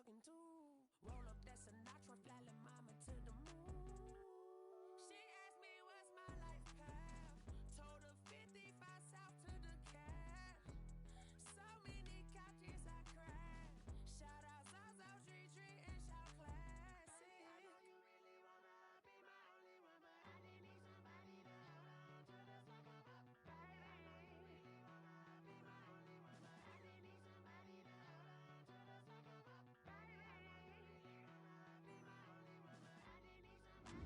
talking to. Roll up that Sinatra, fly la mama to the moon. She asked me what's my life path. Told her 55 south to the cab. So many couches I cried. Shout out Zazo, Tree, and shout classic. I know you really wanna be my only one, but I didn't need somebody to hold on to the second up. I know you really wanna be my only one, but I didn't need somebody to hold on to the second up. I know you really wanna be my only one, but I didn't need somebody.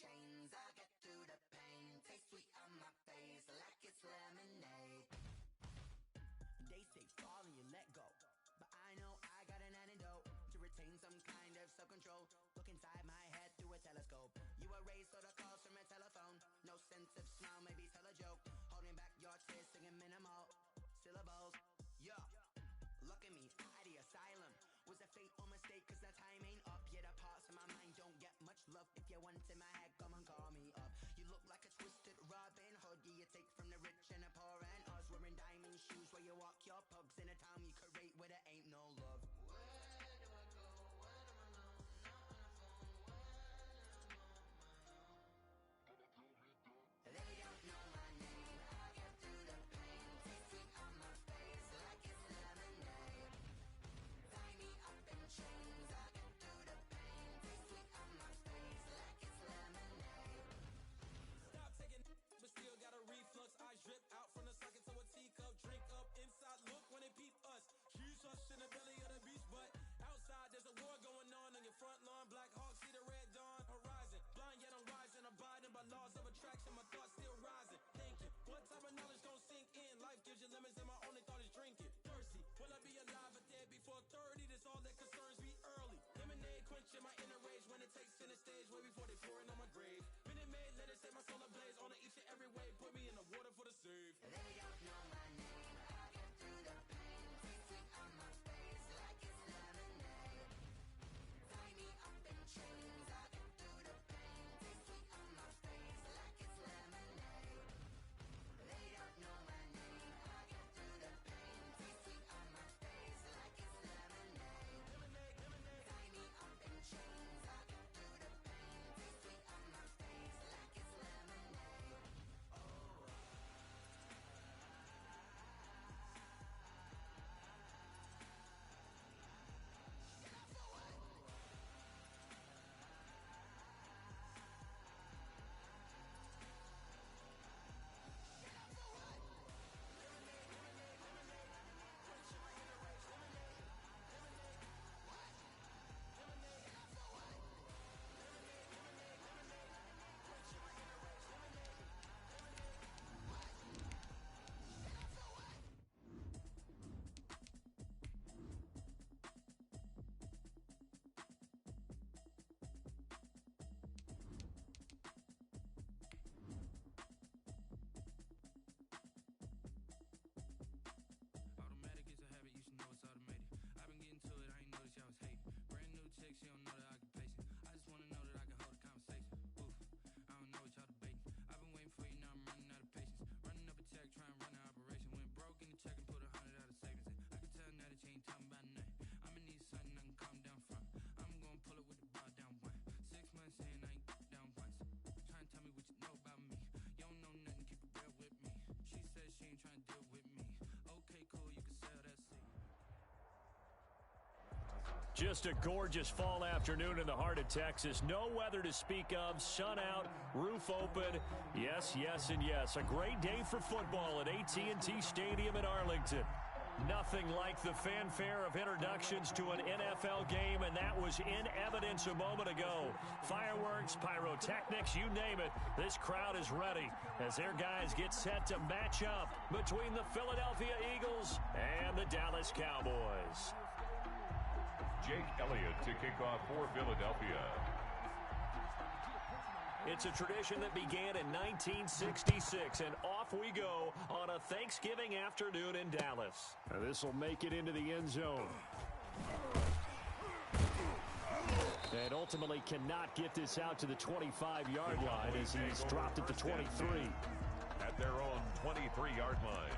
chains. I get through the pain. Taste sweet on my face like it's lemonade. They say fall and you let go, but I know I got an antidote to retain some kind of self-control. Look inside my head through a telescope. You erase all the calls from a telephone. No sense of smile, maybe tell a joke. Holding back your tears, singing minimal syllables. Yeah, look at me, at the asylum. Was a fate or mistake, cause the time ain't up. Yeah, the parts of my mind don't get much love. If you want in my head, come and call me up. You look like a twisted Robin Hood. Yeah, you take from the rich and the poor and us. Wearing diamond shoes where you walk your pugs in a town you create where there ain't no love. Where do I go? When am I alone? Not on the phone. When I'm on my own. They don't know my name. I get through the pain. Taste sweet on my face like it's lemonade. Tie me up in chains. I get through the pain. Taste sweet on my face like it's lemonade. Stop taking but still got a reflux. Eyes drip out from the socket to a teacup. Drink up inside, look when they peep us. Cheese us in the belly of the beast, but outside there's a war going on your front lawn. Black Hawk, see the red dawn horizon. Blind yet I'm rising, abiding by laws of attraction. My thoughts still rising. Thinking, what type of knowledge don't sink in? Life gives you lemons and my only thought is drinking. Thirsty, will I be alive or dead before 30? That's all that concerns me early. Lemonade quenching my inner rage when it takes center stage way before they pour it on my grave. Minute Maid, let it set my soul ablaze on each and every way. Put me in the water for the save. They don't know my name. I get through the pain. Taste sweet on my face like it's lemonade. Tie me up in chains. I get through the pain. Taste sweet on my face like it's lemonade. They don't know my name. I get through the pain. Taste sweet on my face like it's lemonade. Tie me up in chains. I get through the pain. Taste sweet on my face like it's lemonade. Automatic is a habit, you should know it's automated. I've been getting to it, I ain't noticed y'all was hating. Brand new chick, she don't know the occupation. I just wanna know that I can hold a conversation. Oof, I don't know what y'all debating. I've been waiting for you, now I'm running out of patience. Running up a check, trying to run an operation. Went broke in the check and put 100 out of savings in. I can tell now that you ain't talking about nothing. I'ma need something I can calm down from. I'm gonna pull it with the bar down one. 6 months in, I ain't down once. Trying to tell me what you know about me. You don't know nothing, keep it real with me. She says she ain't trying to deal with me. Okay, cool, you can sell that seat. Just a gorgeous fall afternoon in the heart of Texas. No weather to speak of. Sun out, roof open. Yes, yes, and yes. A great day for football at AT&T Stadium in Arlington. Nothing like the fanfare of introductions to an NFL game, and that was in evidence a moment ago. Fireworks, pyrotechnics, you name it. This crowd is ready as their guys get set to match up between the Philadelphia Eagles and the Dallas Cowboys. Jake Elliott to kick off for Philadelphia. It's a tradition that began in 1966, and off we go on a Thanksgiving afternoon in Dallas. This will make it into the end zone. And ultimately cannot get this out to the 25-yard line as he's dropped at the 23. At their own 23-yard line.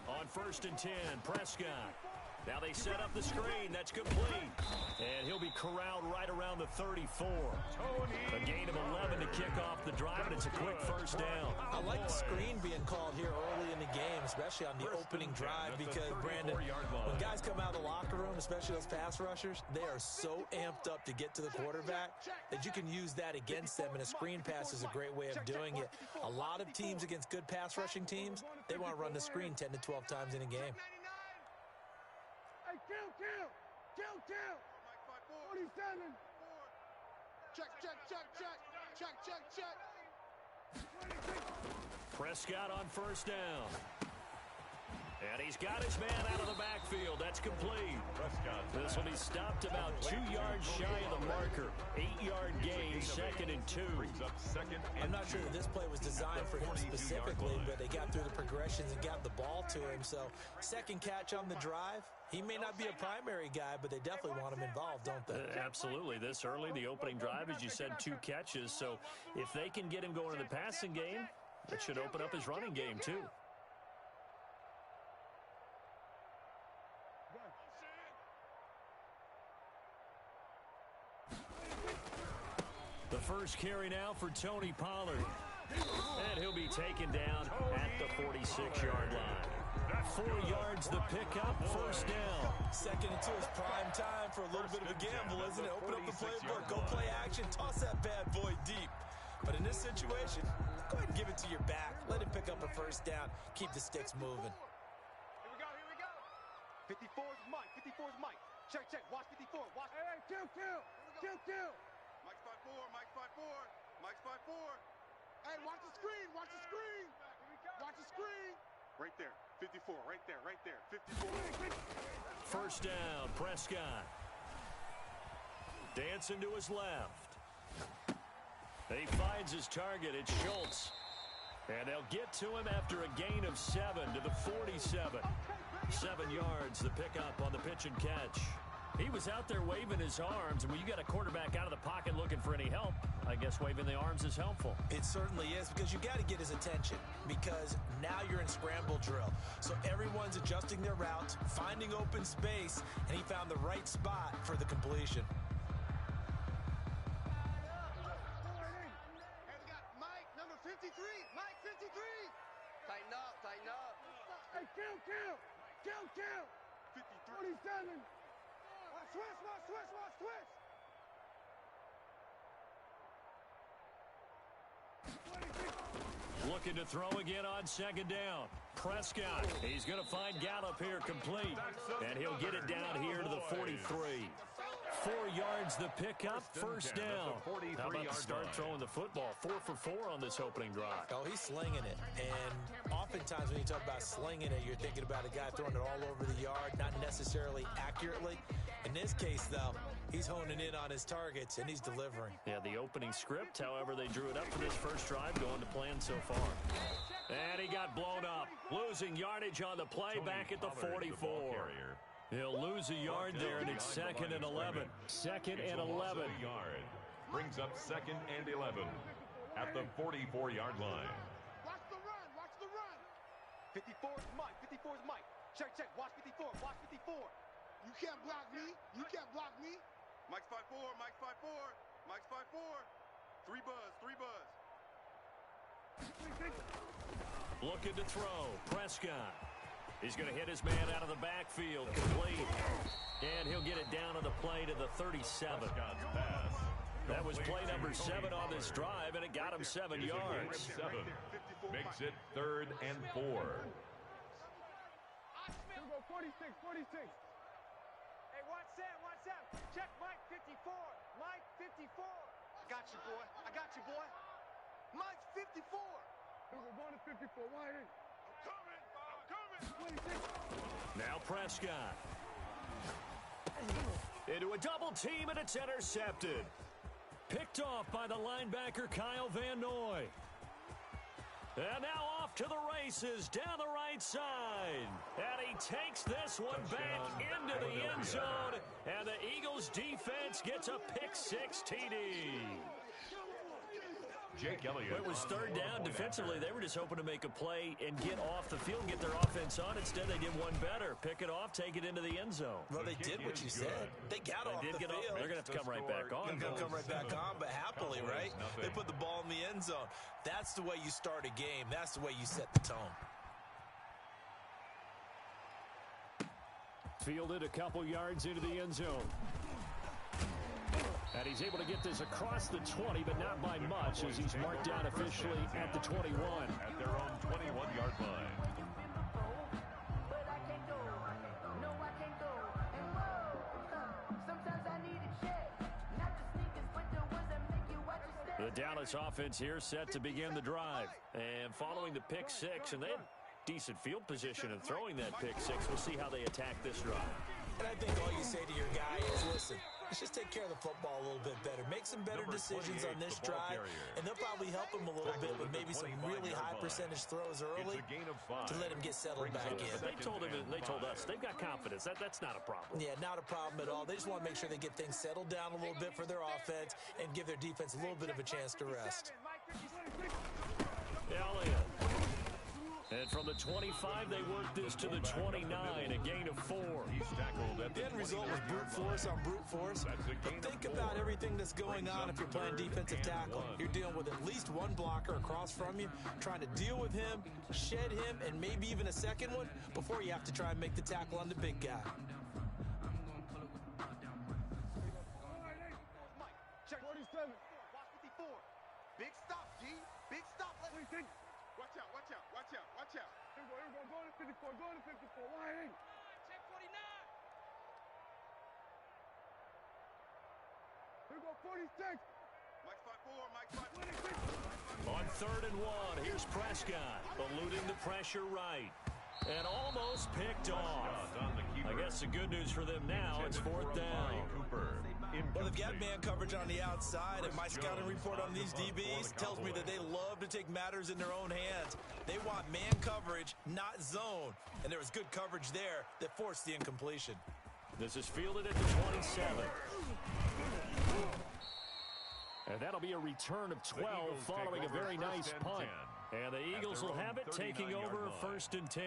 On 1st and 10, Prescott Now they set up the screen. That's complete. And he'll be corralled right around the 34. A gain of 11 to kick off the drive, and it's a quick first down. I like the screen being called here early in the game, especially on the opening drive, because, Brandon, when guys come out of the locker room, especially those pass rushers, they are so amped up to get to the quarterback that you can use that against them, and a screen pass is a great way of doing it. A lot of teams against good pass rushing teams, they want to run the screen 10 to 12 times in a game. Hey, kill. 47. Check. Prescott on first down. And he's got his man out of the backfield. That's complete. This will be stopped about 2 yards shy of the marker. 8-yard gain, 2nd and 2. I'm not sure that this play was designed for him specifically, but they got through the progressions and got the ball to him. So, second catch on the drive. He may not be a primary guy, but they definitely want him involved, don't they? Absolutely. This early, the opening drive, as you said, 2 catches. So, if they can get him going in the passing game, that should open up his running game, too. The first carry now for Tony Pollard. And he'll be taken down at the 46-yard line. 4 yards the pickup, first down. 2nd and 2 is prime time for a little bit of a gamble, isn't it? Open up the playbook, go play action, toss that bad boy deep. But in this situation, go ahead and give it to your back. Let him pick up a first down. Keep the sticks moving. Here we go. 54's Mike. Check. Watch 54. Watch. Hey, kill. Mike's 5'4". Hey, watch the screen. Watch the screen. Right there. 54. Right there. 54. First down, Prescott. Dancing to his left. He finds his target. It's Schultz. And they'll get to him after a gain of 7 to the 47. 7 yards, the pickup on the pitch and catch. He was out there waving his arms, and when you got a quarterback out of the pocket looking for any help, I guess waving the arms is helpful. It certainly is, because you got to get his attention, because now you're in scramble drill. So everyone's adjusting their routes, finding open space, and he found the right spot for the completion. Hey, we got Mike, number 53. Mike, 53. Tighten up. Hey, kill. 53. 47. Watch twist. Looking to throw again on second down. Prescott, he's going to find Gallup here complete. And he'll get it down here to the 43. 4 yards the pickup, first down. How about to start throwing the football? 4 for 4 on this opening drive. Oh, he's slinging it. And oftentimes when you talk about slinging it, you're thinking about a guy throwing it all over the yard, not necessarily accurately. In this case, though, he's honing in on his targets, and he's delivering. Yeah, the opening script, however, they drew it up for this first drive, going to plan so far. And he got blown up, losing yardage on the play back at the 44. He'll lose a yard there, and it's 2nd and 11. 2nd and 11. Brings up 2nd and 11 at the 44-yard line. Watch the run. 54's Mike. Check. Watch 54. You can't block me. Mike's 5'4". 3 buzz. Looking to throw. Prescott. He's going to hit his man out of the backfield. Complete. And he'll get it down on the play to the 37. That was play number 7 on this drive, and it got him 7 yards. 7 makes it 3rd and 4. 46. Hey, watch Sam. Check Mike 54. I got you, boy. Mike's 54. We're going to 54. Wide in. I'm coming. 26. Now Prescott. Into a double team, and it's intercepted. Picked off by the linebacker Kyle Van Noy. And now off to the races down the right side. And he takes this one back into the end zone. And the Eagles defense gets a pick 6 TD. Jake Elliott. It was third down. Defensively, they were just hoping to make a play and get off the field, get their offense on. Instead, they did one better. Pick it off, take it into the end zone. Well, they did what you said. They got off the field. They're going to have to come right back on. They're going to come right back on, but happily, right? They put the ball in the end zone. That's the way you start a game. That's the way you set the tone. Fielded a couple yards into the end zone. And he's able to get this across the 20, but not by much, as he's marked down officially at the 21. At their own 21-yard line. The Dallas offense here set to begin the drive. And following the pick six, and they had decent field position in throwing that pick six. We'll see how they attack this drive. And I think all you say to your guy is, listen, let's just take care of the football a little bit better. Make some better decisions on this drive, and they'll probably help him a little bit with maybe some really high percentage throws early to let him get settled back in. They told us they've got confidence. That's not a problem. Yeah, not a problem at all. They just want to make sure they get things settled down a little bit for their offense and give their defense a little bit of a chance to rest. Elliott. And from the 25, they worked this to the 29, a gain of 4. He's tackled at The end result was brute force on brute force. But think about everything that's going on if you're playing defensive tackle. You're dealing with at least one blocker across from you, trying to deal with him, shed him, and maybe even a second one before you have to try and make the tackle on the big guy. Check 47. Watch 54. Big stop, G. Big stop. Watch out, watch out, watch out, watch out. Here we go, go to 54, go to 54. Why? Check 49. Here we go, 46. Mike's 5-4, Mike's 5-4. On 3rd and 1, here's Prescott, eluding the pressure right. And almost picked off. I guess the good news for them now, it's 4th down. Well, they've got man coverage on the outside, and my scouting report on these DBs tells me that they love to take matters in their own hands. They want man coverage, not zone. And there was good coverage there that forced the incompletion. This is fielded at the 27. And that'll be a return of 12 following a very nice punt. And the Eagles will have it, taking over 1st and 10.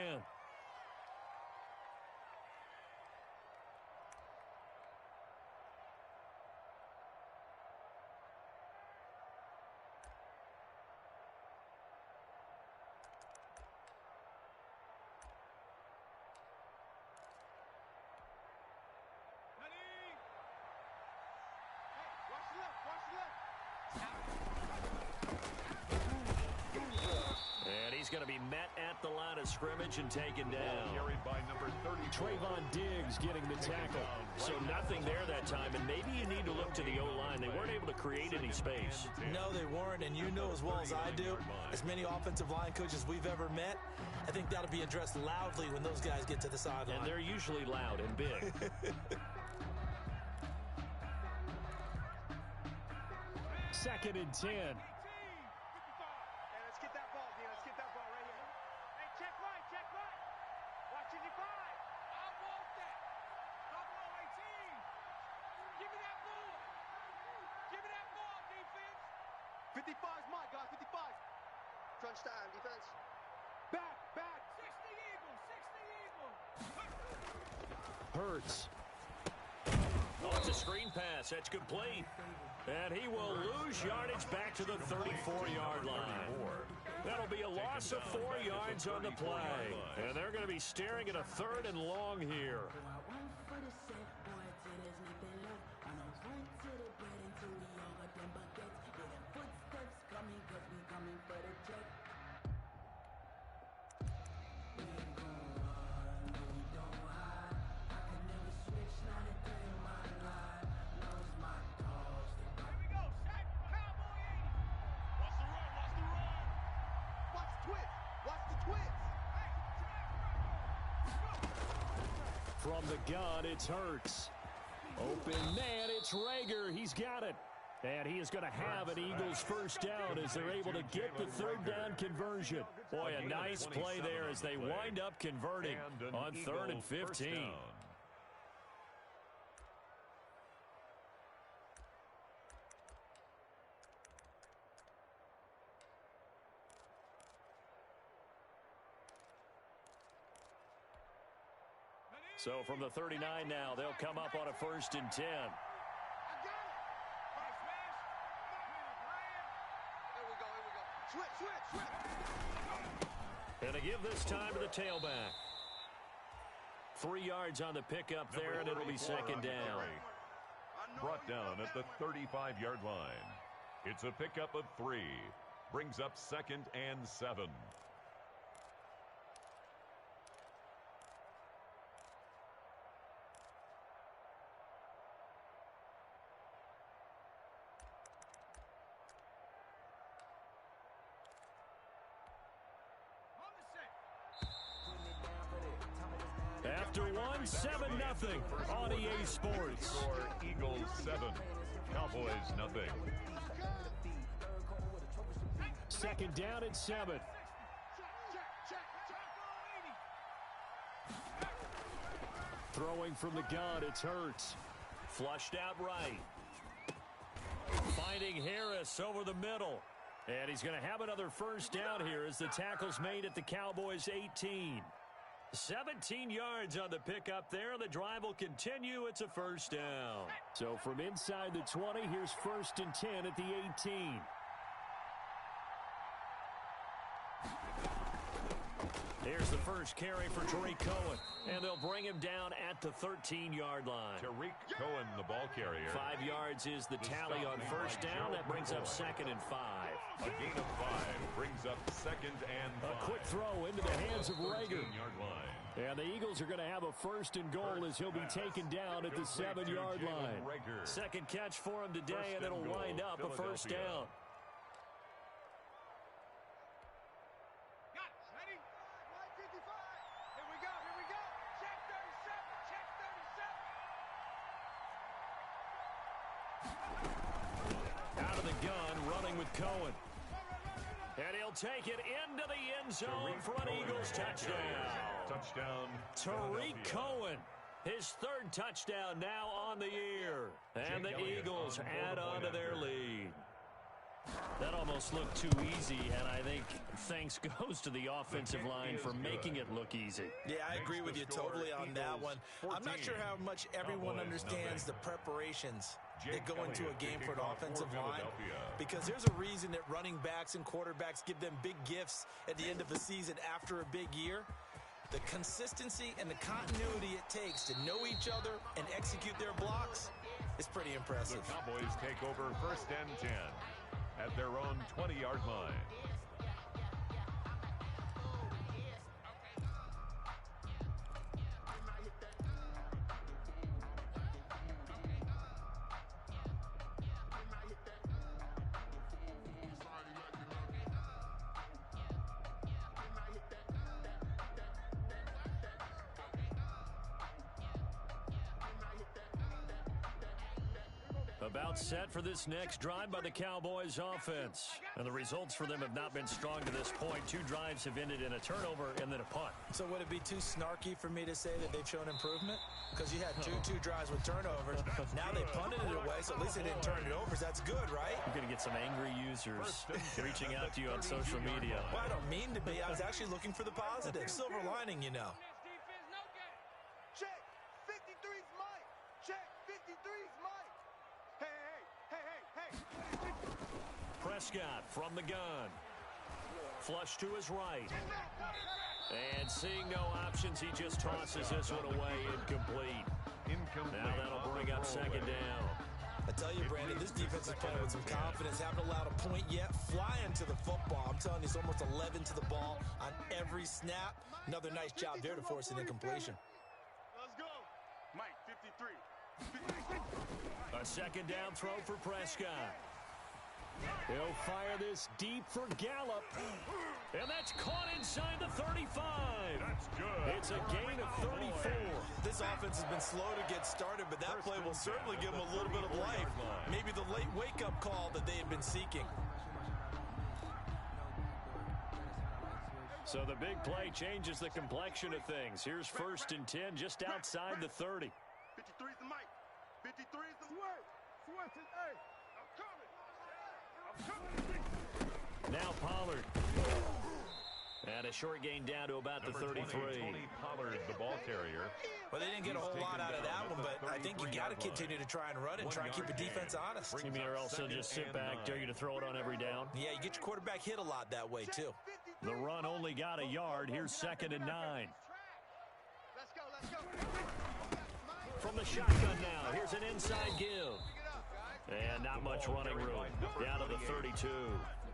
Going to be met at the line of scrimmage and taken down. Carried by number 30. Trayvon Diggs getting the tackle. So nothing there that time, and maybe you need to look to the O-line. They weren't able to create any space. No, they weren't, and you know as well as I do, as many offensive line coaches we've ever met, I think that'll be addressed loudly when those guys get to the sideline. And they're usually loud and big. Second and 10. Watch 55. I want that. Buffalo 18. Give me that ball. Give me that ball, defense. 55 is mine, guys. 55. Crunch time, defense. Back. 60 Eagles. 60 Eagles. Hurts. Oh, it's a screen pass. That's complete. And he will lose yardage back to the 34-yard line. That'll be a loss of 4 yards on the play. And they're going to be staring at a 3rd and long here. From the gun, it's Hurts. Open man, it's Rager. He's got it. And he is going to have an Eagles first down as they're able to get the 3rd down conversion. Boy, a nice play there as they wind up converting on 3rd and 15. So from the 39 now, they'll come up on a 1st and 10. And they give this time to the tailback. 3 yards on the pickup there, and it'll be 2nd down. Brought down at the 35-yard line. It's a pickup of 3. Brings up 2nd and 7. After 1, 7-0 on EA Sports. Score Eagles 7, Cowboys nothing. 2nd down and 7. Throwing from the gun, it's Hurts. Flushed out right. Finding Harris over the middle. And he's going to have another 1st down here as the tackle's made at the Cowboys' 18. 17 yards on the pickup there. The drive will continue. It's a 1st down. So from inside the 20, here's 1st and 10 at the 18. Here's the first carry for Tariq Cohen, and they'll bring him down at the 13-yard line. Tariq Cohen, the ball carrier. 5 yards is the tally on 1st down. That brings up 2nd and 5. A gain of 5 brings up 2nd and 5. A quick throw into the hands of Rager. 13-yard line. And the Eagles are going to have a 1st and goal as he'll be taken down at the 7-yard line. Second catch for him today, and it'll wind up a 1st down. Out of the gun, running with Cohen. And he'll take it into the end zone for an Eagles touchdown. Touchdown. Tariq Cohen, his 3rd touchdown now on the year. And the Eagles add on to their lead. That almost looked too easy, and I think thanks goes to the offensive line for making it look easy. Yeah, I agree with you totally on that one. I'm not sure how much everyone understands the preparations that go into a game for an offensive line, because there's a reason that running backs and quarterbacks give them big gifts at the end of the season after a big year. The consistency and the continuity it takes to know each other and execute their blocks is pretty impressive. The Cowboys take over 1st and 10 at their own 20-yard line. About set for this next drive by the Cowboys offense. And the results for them have not been strong to this point. 2 drives have ended in a turnover and then a punt. So would it be too snarky for me to say that they've shown improvement? Because you had two drives with turnovers. Now they punted it away, so at least they didn't turn it over. So that's good, right? You're going to get some angry users reaching out to you on social media. Well, I don't mean to be. I was actually looking for the positive. Silver lining, you know. Check. 53's Mike. Check. 53's Mike. Hey. Prescott from the gun. Flush to his right. And seeing no options, he just tosses this one away incomplete. Now that'll bring up 2nd down. I tell you, Brandon, this defense is playing with some confidence. Haven't allowed a point yet. Flying to the football. I'm telling you, it's almost 11 to the ball on every snap. Another nice job there to force an incompletion. Let's go. Mike, 53. A 2nd down throw for Prescott. He'll fire this deep for Gallup. And that's caught inside the 35. That's good. It's a gain of 34. This offense has been slow to get started, but that play will certainly give them a little bit of life. Maybe the late wake-up call that they had been seeking. So the big play changes the complexion of things. Here's 1st and 10 just outside the 30. 53's the Mike. 53's the word. Switch it. Hey, I'm coming. Now Pollard. And a short gain down to about the 33. Tony Pollard, the ball carrier. Well, they didn't get a whole lot out of that one, but I think you got to continue to try and run it and try and keep the defense honest. You mean or also just sit back, dare you to throw it on every down? Yeah, you get your quarterback hit a lot that way, too. The run only got a yard. Here's 2nd and 9. Let's go. From the shotgun now, here's an inside give. And not much running room. Down to the 32.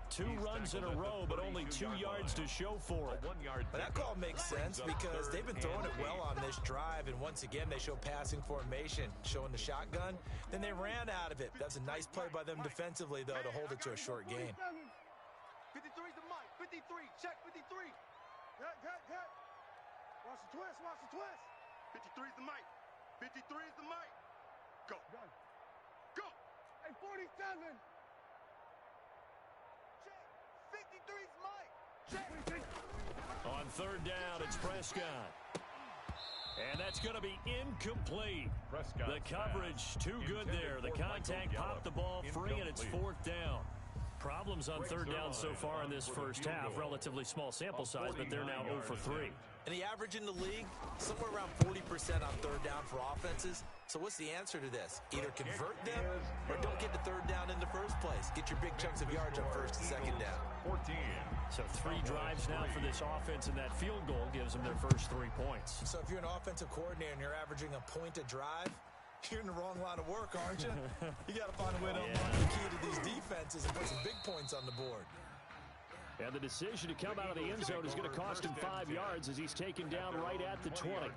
2 runs in a row, but only 2 yards to show for it. But that call makes sense because they've been throwing it well on this drive, and once again, they show passing formation, showing the shotgun. Then they ran out of it. That's a nice play by them defensively, though, to hold it to a short gain. 53's the mic. 53. Check 53. Cut. Watch the twist. 53's the mic. 53's the mic. Go. Hey, 47. Check. 53's mic. Check. On 3rd down, it's Prescott. And that's going to be incomplete. The coverage too good there. The contact popped the ball free, and it's 4th down. Problems on 3rd down so far in this first half. Relatively small sample size, but they're now 0 for 3. And the average in the league, somewhere around 40% on 3rd down for offenses. So what's the answer to this? Either convert them or don't get to 3rd down in the first place. Get your big chunks of yards on 1st and 2nd down. 14. So 3 drives now for this offense, and that field goal gives them their first 3 points. So if you're an offensive coordinator and you're averaging a point a drive, you're in the wrong line of work, aren't you? You got to find a way to unlock the key to these defenses and put some big points on the board. And the decision to come out of the end zone is going to cost him 5 yards as he's taken down right at the 20.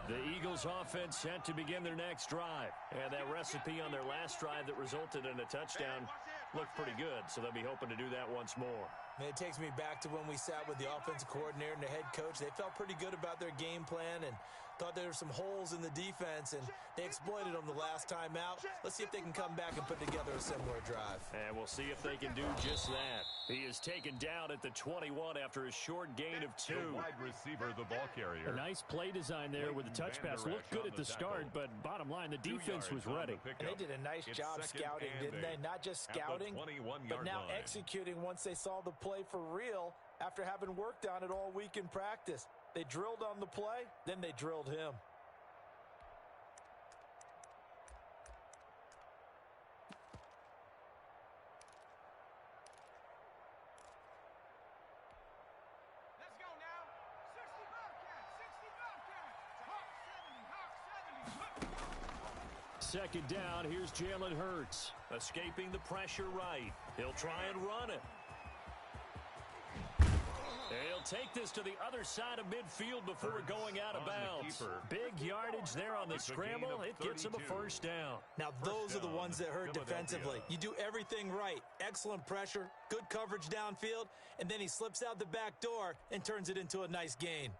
The Eagles offense set to begin their next drive. And that recipe on their last drive that resulted in a touchdown looked pretty good, so they'll be hoping to do that once more. And it takes me back to when we sat with the offensive coordinator and the head coach. They felt pretty good about their game plan and thought there were some holes in the defense, and they exploited them the last time out. Let's see if they can come back and put together a similar drive. And we'll see if they can do just that. He is taken down at the 21 after a short gain of 2. The wide receiver, the ball carrier. A nice play design there with the touch pass. Looked good at the start, but bottom line, the defense was ready. And they did a nice job scouting, didn't they? Not just scouting, but now executing once they saw the play for real after having worked on it all week in practice. They drilled on the play, then they drilled him. Let's go now. 60 Bobcats. 60 Bobcats. Hawk 70. Second down, here's Jalen Hurts. Escaping the pressure right. He'll try and run it. He'll take this to the other side of midfield before going out of bounds. Big yardage there on the scramble. It gets him a first down. Now, those are the ones that hurt defensively. You do everything right. Excellent pressure, good coverage downfield, and then he slips out the back door and turns it into a nice gain.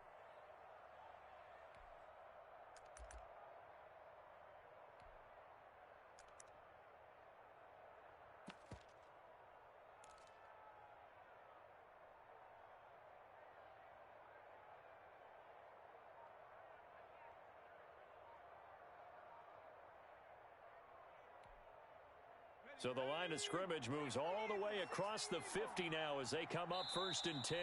So the line of scrimmage moves all the way across the 50 now as they come up 1st and 10.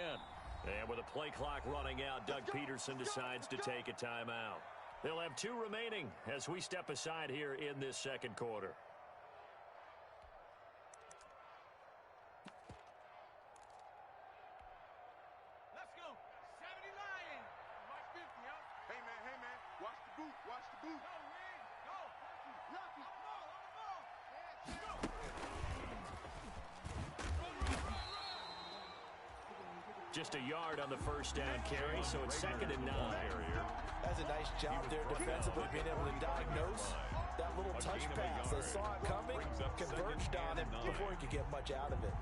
And with a play clock running out, Doug Peterson decides to take a timeout. They'll have 2 remaining as we step aside here in this second quarter. Let's go. 70 Lions. Watch 50, yo. Hey, man. Watch the boot. Go, Red. Go. Lucky. On the ball. Go. Just a yard on the first down carry, so it's 2nd and 9. That's a nice job there defensively, being able to diagnose that little touch pass. They saw it coming, converged on it before he could get much out of it.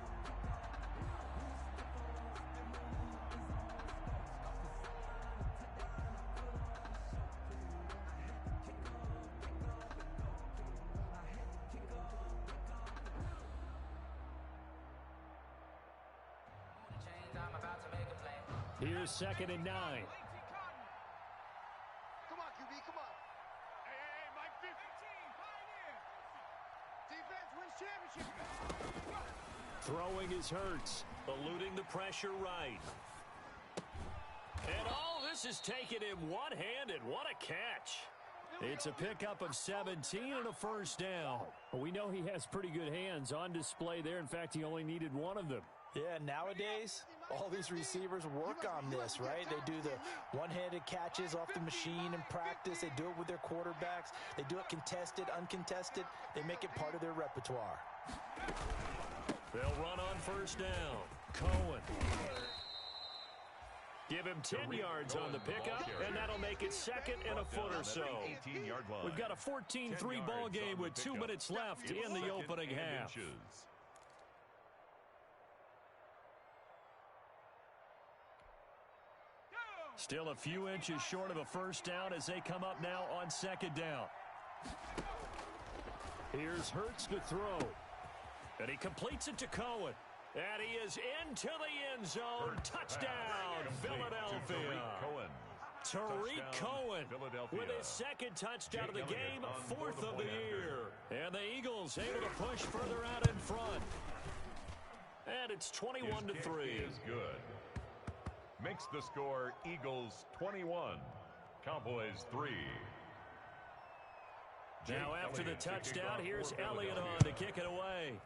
I'm about to make a Here's 2nd and 9. Come on, QB, come on. Hey, Mike 15. Defense wins championship. Throwing is Hurts, eluding the pressure right. And this is taken in one-handed. What a catch. It's a pickup of 17 and a first down. We know he has pretty good hands on display there. In fact, he only needed one of them. Yeah, nowadays, all these receivers work on this, right? They do the one-handed catches off the machine in practice. They do it with their quarterbacks. They do it contested, uncontested. They make it part of their repertoire. They'll run on first down. Cohen. Give him 10 yards on the pickup, and that'll make it 2nd and a foot or so. We've got a 14-3 ball game with 2 minutes left in the opening half. Still a few inches short of a first down as they come up now on 2nd down. Here's Hurts to throw. And he completes it to Cohen. And he is into the end zone. Touchdown, Philadelphia. Tariq Cohen with his 2nd touchdown of the game, 4th of the year. And the Eagles able to push further out in front. And it's 21-3. Is good. Makes the score Eagles 21, Cowboys 3. Now after the touchdown, here's Elliott on to kick it away.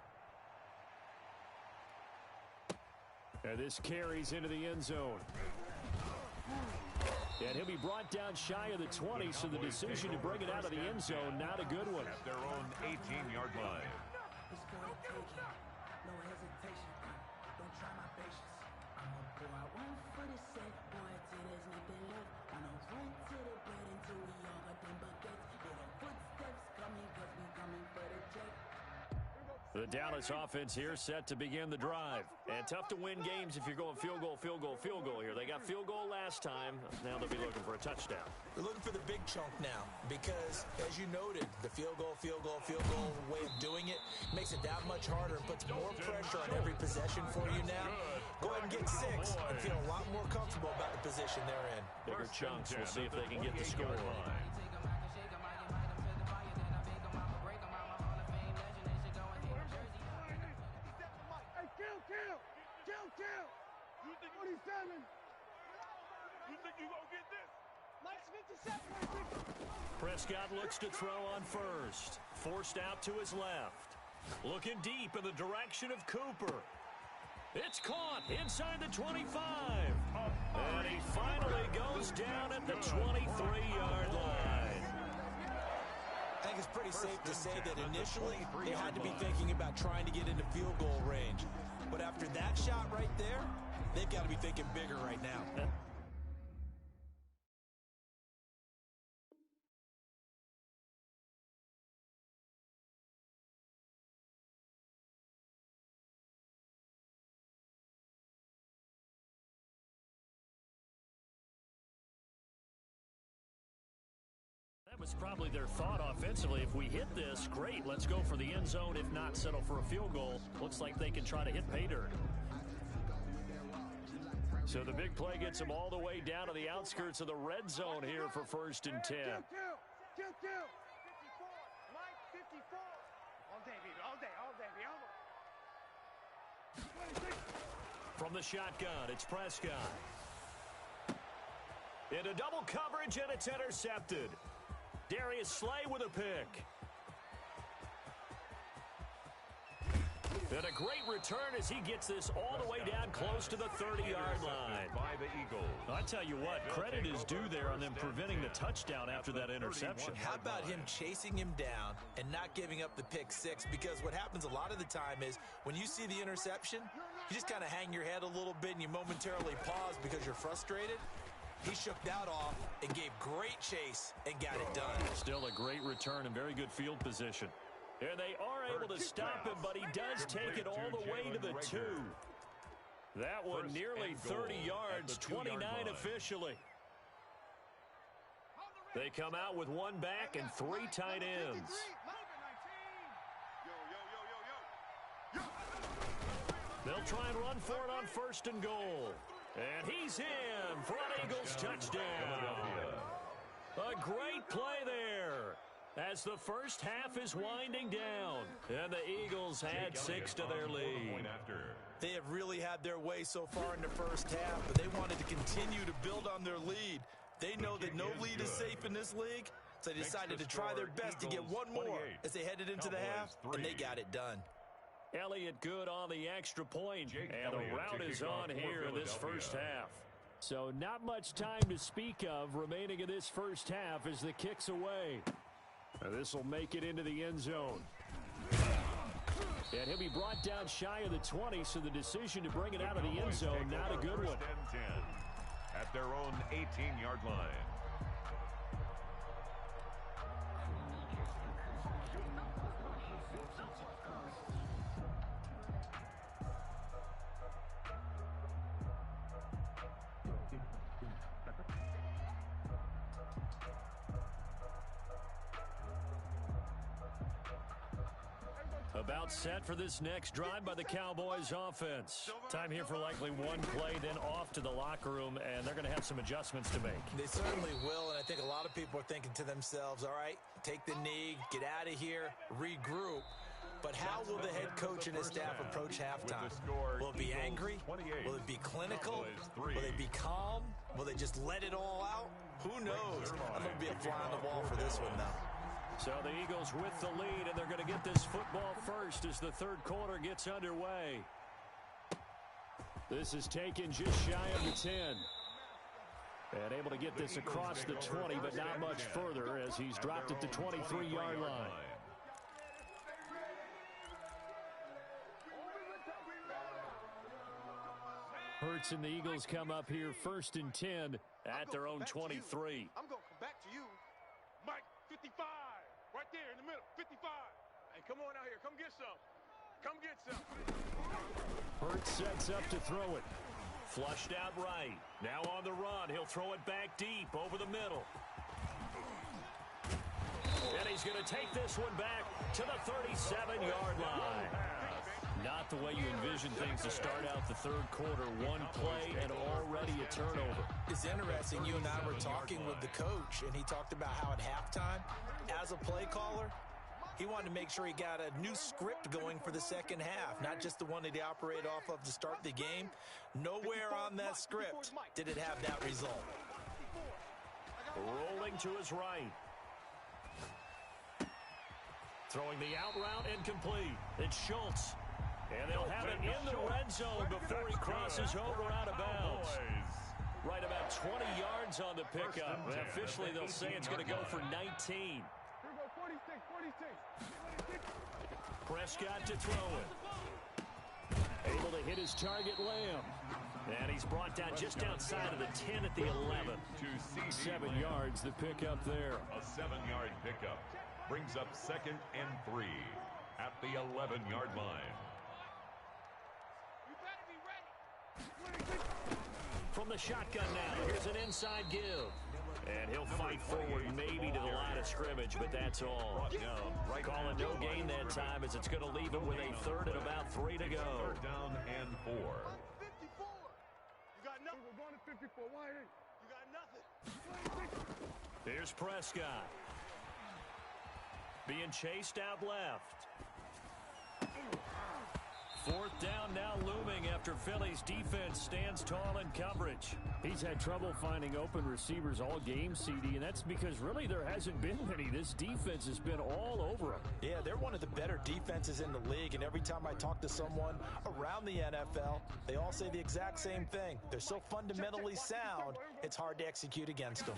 And this carries into the end zone. And he'll be brought down shy of the 20, so the decision to bring it out of the end zone, not a good one. At their own 18-yard line. The Dallas offense here set to begin the drive. And tough to win games if you're going field goal here. They got field goal last time. Now they'll be looking for a touchdown. They're looking for the big chunk now because, as you noted, the field goal way of doing it makes it that much harder and puts more pressure on every possession for you now. Go ahead and get 6 and feel a lot more comfortable about the position they're in. Bigger chunks. We'll see if they can get the score. Kill! You think 47? You think you gonna get this? Mike's 57. Prescott looks to throw on first. Forced out to his left. Looking deep in the direction of Cooper. It's caught inside the 25. And he finally goes down at the 23-yard line. I think it's pretty safe to say that initially they had to be thinking about trying to get into field goal range. But after that shot right there, they've got to be thinking bigger right now. That was probably their thought offensively. If we hit this, great, let's go for the end zone. If not, settle for a field goal. Looks like they can try to hit pay dirt. So the big play gets them all the way down to the outskirts of the red zone here for 1st and 10. Kill. 54. Mike 54. All day, baby. All day, baby. From the shotgun, it's Prescott. Into double coverage, and it's intercepted. Darius Slay with a pick. And a great return as he gets this all the way down close to the 30-yard line. By the Eagles. I tell you what, credit is due there on them preventing the touchdown after that interception. How about him chasing him down and not giving up the pick 6? Because what happens a lot of the time is when you see the interception, you just kind of hang your head a little bit and you momentarily pause because you're frustrated. He shook that off and gave great chase and got it done. Still a great return and very good field position. And they are able to stop him, but he does take it all the way to the 2. That one nearly 30 yards, 29 officially. They come out with 1 back and 3 tight ends. They'll try and run for it on 1st and goal. And he's in for an Eagles touchdown. A great play there as the first half is winding down. And the Eagles add 6 to their lead. They have really had their way so far in the first half, but they wanted to continue to build on their lead. They know that no lead is safe in this league, so they decided to try their best to get one more as they headed into the half, and they got it done. Elliott good on the extra point, and the route is on here in this first half. So not much time to speak of remaining in this first half as the kick's away. This will make it into the end zone. And he'll be brought down shy of the 20, so the decision to bring it out of the end zone, not a good one. At their own 18-yard line. About set for this next drive by the Cowboys offense. Time here for likely one play, then off to the locker room, and they're going to have some adjustments to make. They certainly will, and I think a lot of people are thinking to themselves, all right, take the knee, get out of here, regroup. But how will the head coach and his staff approach halftime? Will it be angry? Will it be clinical? Will they be calm? Will they just let it all out? Who knows? I'm going to be a fly on the wall for this one, though. So the Eagles with the lead, and they're going to get this football first as the third quarter gets underway. This is taken just shy of the 10. And able to get this across the 20, but not much further as he's dropped at the 23-yard line. Hurts and the Eagles come up here 1st and 10 at their own 23. I'm going to come back to you. Mike, 55. Right there in the middle, 55. Hey, come on out here. Come get some. Come get some. Hurts sets up to throw it. Flushed out right. Now on the run. He'll throw it back deep over the middle. And he's going to take this one back to the 37-yard line. Not the way you envision things to start out the third quarter. One play and already a turnover. It's interesting. You and I were talking with the coach, and he talked about how at halftime, as a play caller, he wanted to make sure he got a new script going for the second half, not just the one that he operated off of to start the game. Nowhere on that script did it have that result. Rolling to his right. Throwing the out route incomplete. It's Schultz. And they'll have it in the red zone before he crosses over out of bounds. Right about 20 yards on the pickup. Officially, they'll say it's going to go for 19. Prescott to throw it. Able to hit his target, Lamb. And he's brought down just outside of the 10 at the 11. 7 yards, the pickup there. A 7-yard pickup brings up 2nd and 3 at the 11-yard line. From the shotgun now, here's an inside give. And he'll fight forward maybe to the line of scrimmage, but that's all. Calling no gain that time as it's going to leave him with a 3rd and about 3 to go. 3rd down and 4. 54. You got nothing. We're going to 54. Why ain't you got nothing? Here's Prescott. Being chased out left. 4th down now looming after Philly's defense stands tall in coverage. He's had trouble finding open receivers all game, CD, and that's because really there hasn't been many. This defense has been all over him. Yeah, they're one of the better defenses in the league, and every time I talk to someone around the NFL, they all say the exact same thing. They're so fundamentally sound, it's hard to execute against them.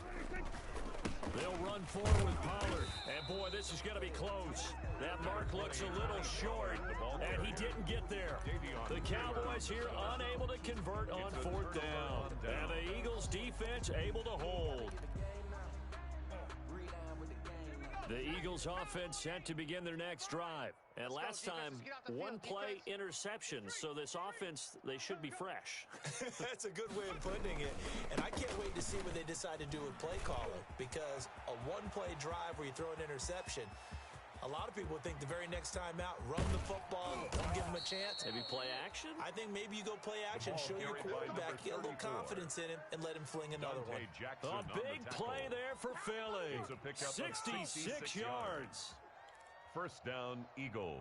They'll run forward with Pollard. And, boy, this is going to be close. That mark looks a little short, and he didn't get there. The Cowboys here unable to convert on 4th down. And the Eagles defense able to hold. The Eagles offense set to begin their next drive. And last time, one play interception. So this offense, they should be fresh. That's a good way of putting it. And I can't wait to see what they decide to do with play calling. Because a one-play drive where you throw an interception, A lot of people think the very next time out, run the football, don't give him a chance. Maybe play action? I think maybe you go play action, show your quarterback, get a little confidence in him, and let him fling another one. A big play there for Philly. 66 yards. First down, Eagles.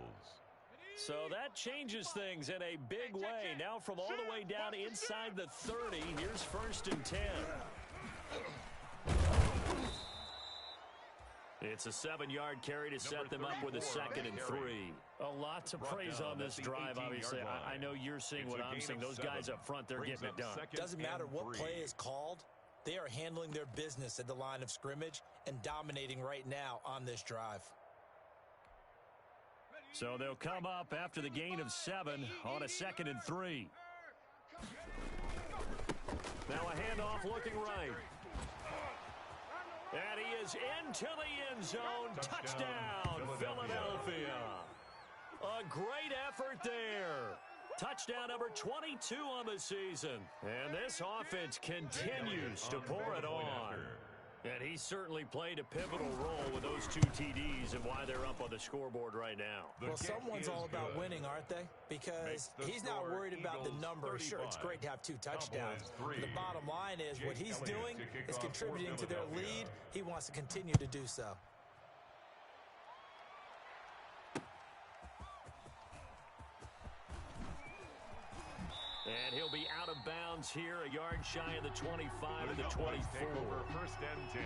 So that changes things in a big way. Now from all the way down inside the 30, here's 1st and 10. It's a 7-yard carry to set them up with a 2nd and 3. A lot to praise on this drive, obviously. I know you're seeing what I'm seeing. Those guys up front, they're getting it done. Doesn't matter what play is called. They are handling their business at the line of scrimmage and dominating right now on this drive. So they'll come up after the gain of 7 on a 2nd and 3. Now a handoff looking right. And he is into the end zone. Touchdown, Philadelphia. A great effort there. Touchdown number 22 on the season. And this offense continues to pour it on. And he certainly played a pivotal role with those 2 TDs and why they're up on the scoreboard right now. Well, someone's all about winning, aren't they? Because he's not worried about the number. Sure, it's great to have 2 touchdowns. But the bottom line is what he's doing is contributing to their lead. He wants to continue to do so. And he'll be out of bounds here, a yard shy of the 25 of the 24. Over 1st and 10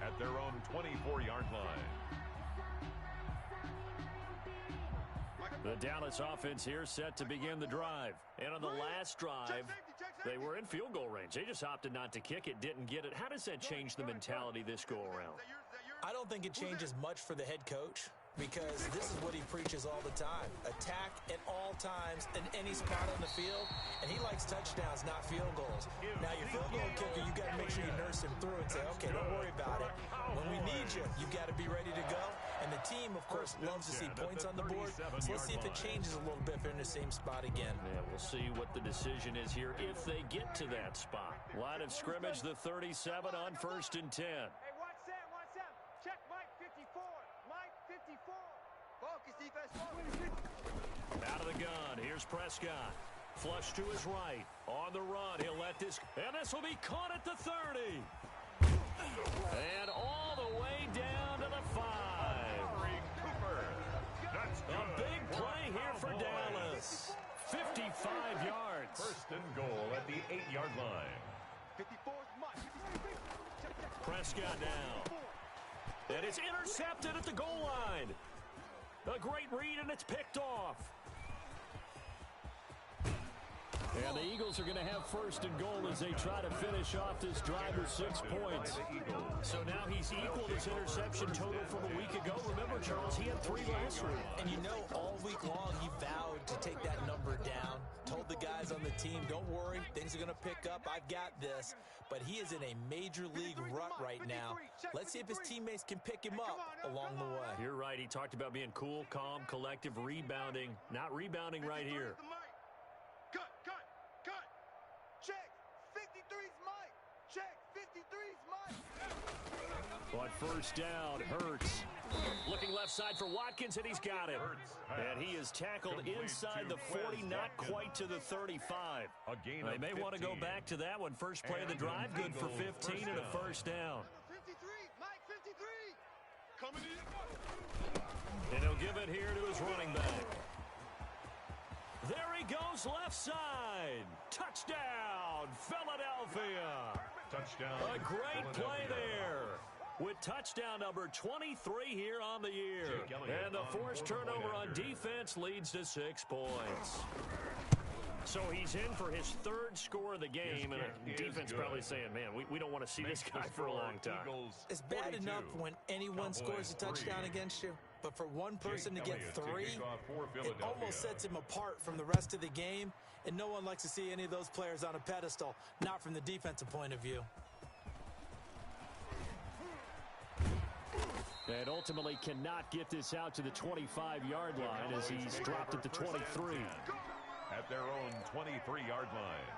at their own 24-yard line. The Dallas offense here set to begin the drive. And on the last drive, they were in field goal range. They just opted not to kick it, didn't get it. How does that change the mentality this go around? I don't think it changes much for the head coach, because this is what he preaches all the time. Attack at all times in any spot on the field, and he likes touchdowns, not field goals. Now, your field goal kicker, you got to make sure you nurse him through and say, okay, don't worry about it. When we need you, you got to be ready to go. And the team, of course, loves to see points on the board. So let's see if it changes a little bit if they're in the same spot again. Yeah, we'll see what the decision is here if they get to that spot. Line of scrimmage, the 37 on 1st and 10. Hey, watch that, watch that. Check Mike 54. Mike 54. Focus, defense, focus. Out of the gun, here's Prescott. Flush to his right. On the run, he'll let this, and this will be caught at the 30. And all the way down to the 5. A big play here for Dallas. 55 yards. 1st and goal at the 8-yard line. 54 is Mike. Prescott now. And it's intercepted at the goal line. A great read, and it's picked off. And the Eagles are going to have 1st and goal as they try to finish off this drive with 6 points. So now he's equaled his interception total from a week ago. Remember, Charles, he had 3 last week. And you know, all week long he vowed to take that number down. Told the guys on the team, don't worry, things are going to pick up. I've got this. But he is in a major league rut right now. Let's see if his teammates can pick him up along the way. You're right. He talked about being cool, calm, collective, rebounding. Not rebounding right here. Cut. Check. 53's Mike. Check. 53's Mike. On 1st down, Hurts. Looking left side for Watkins, and he's got it. And he is tackled inside the 40, not quite to the 35. They may want to go back to that one. First play of the drive, good for 15 and a 1st down. 53, Mike 53. Coming in. And he'll give it here to his running back. There he goes left side. Touchdown, Philadelphia. Touchdown. A great play there. With touchdown number 23 here on the year. And the forced turnover on defense leads to 6 points. So he's in for his 3rd score of the game, and defense probably saying, man, we don't want to see this guy for a long time. It's bad enough when anyone scores a touchdown against you, but for one person to get 3, it almost sets him apart from the rest of the game, and no one likes to see any of those players on a pedestal, not from the defensive point of view. And ultimately cannot get this out to the 25-yard line as he's dropped at the 23. At their own 23-yard line.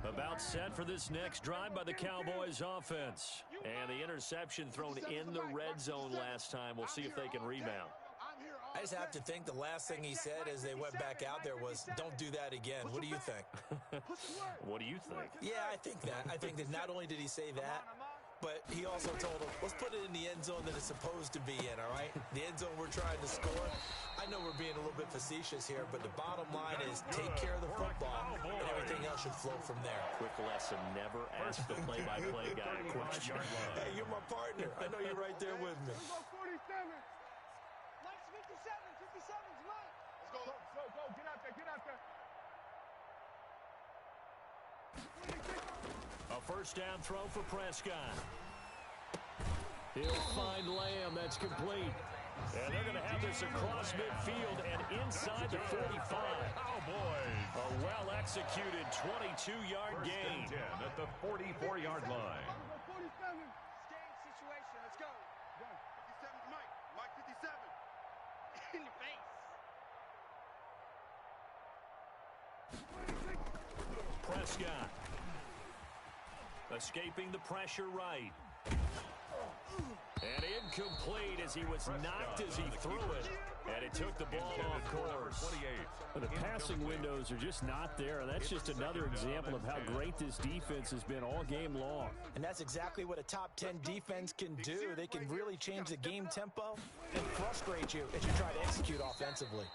About set for this next drive by the Cowboys offense. And the interception thrown in the red zone last time. We'll see if they can rebound. I just have to think the last thing he said as they went back out there was, don't do that again. What do you think? What do you think? Yeah, I think that. I think that not only did he say that, but he also told him, let's put it in the end zone that it's supposed to be in, all right? The end zone we're trying to score. I know we're being a little bit facetious here, but the bottom line is take care of the football, and everything else should flow from there. Quick lesson, never ask the play-by-play guy a question. Hey, you're my partner. I know you're right there with me. Let's go 47. Mike's 57. 57's Mike. Let's go. Go. Get out there. Get out there. A first down throw for Prescott. He'll find Lamb. That's complete. And they're going to have this across midfield and inside the 45. Cowboys. A well-executed 22-yard gain. 10 at the 44-yard line. 47. Game situation. Let's go. 57's Mike. Mike 57. In your face. Prescott. Escaping the pressure right. And incomplete as he was knocked as he threw it. And it took the ball off course. The passing windows are just not there. And that's just another example of how great this defense has been all game long. And that's exactly what a top 10 defense can do. They can really change the game tempo and frustrate you as you try to execute offensively.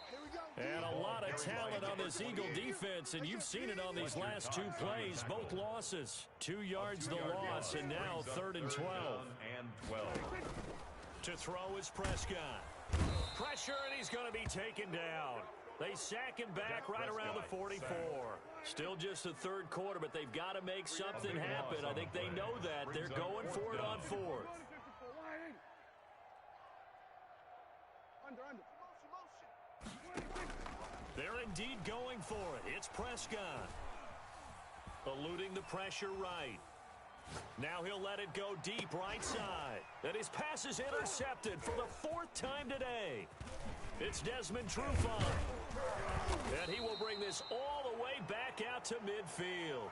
And a lot of talent on this Eagle defense, and you've seen it on these last two plays, both losses. 2 yards the loss, and now 3rd and 12. To throw is Prescott. Pressure, and he's going to be taken down. They sack him back right around the 44. Still just the third quarter, but they've got to make something happen. I think they know that. They're going for it on 4th. They're indeed going for it. It's Prescott. Eluding the pressure right. Now he'll let it go deep right side. And his pass is intercepted for the 4th time today. It's Desmond Trufant. And he will bring this all the way back out to midfield.